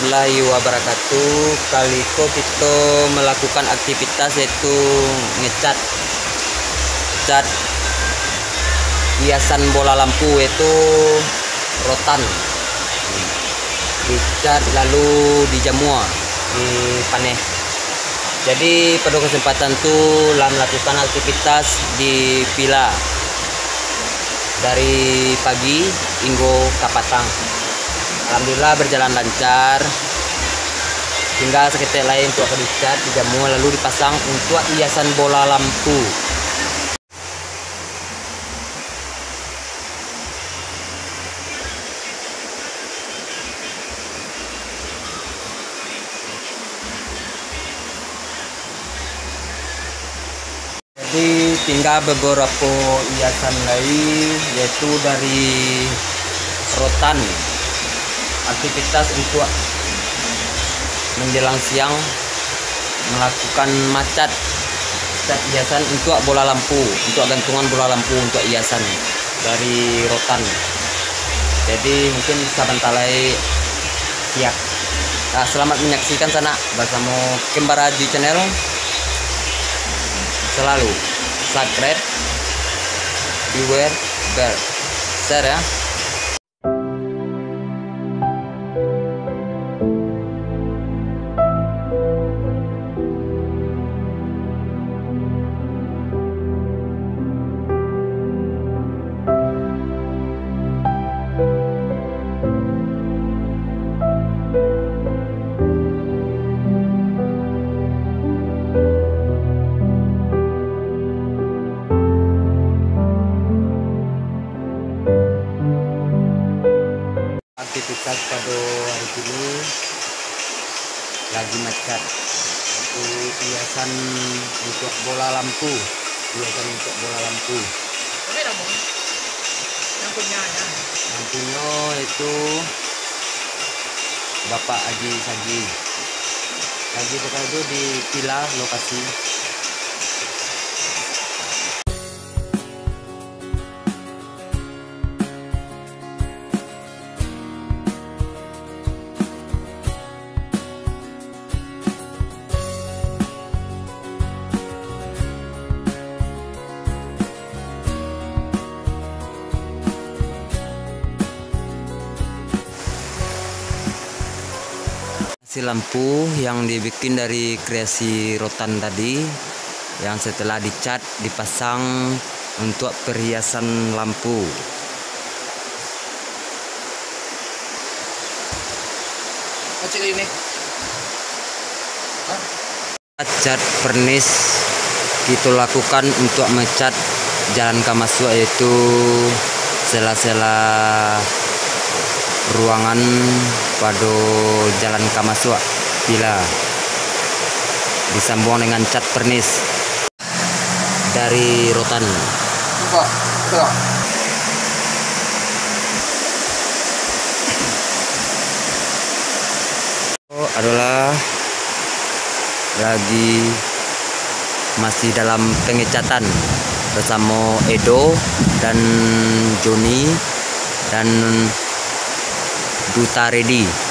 warahmatullahi wabarakatuh. Kali ini kita melakukan aktivitas yaitu ngecat hiasan bola lampu yaitu rotan. Dicat lalu dijamur, dipaneh. Jadi pada kesempatan itu melakukan aktivitas di villa dari pagi hingga ke petang. Alhamdulillah berjalan lancar. Tinggal seketik lain untuk dicat, dijamur lalu dipasang untuk hiasan bola lampu. Jadi tinggal beberapa hiasan lain yaitu dari rotan. Aktivitas untuk menjelang siang melakukan cat hiasan untuk bola lampu, untuk gantungan bola lampu untuk hiasan dari rotan. Jadi mungkin sabantalai siap. Nah, selamat menyaksikan sana bersama Kembara di channel. Selalu subscribe, beware, share ya. Aktivitas pada hari ini lagi ngecat hiasan untuk bola lampu, lampunya itu Bapak Haji Sagi itu di villa lokasi. Lampu yang dibikin dari kreasi rotan tadi, yang setelah dicat dipasang untuk perhiasan lampu. Ini Cat pernis kita lakukan untuk mencat jalan kamasuk, yaitu sela-sela ruangan pada jalan kamasuk villa, disambung dengan cat pernis dari rotan. Adalah lagi masih dalam pengecatan bersama Edo dan Joni dan Duta Ready.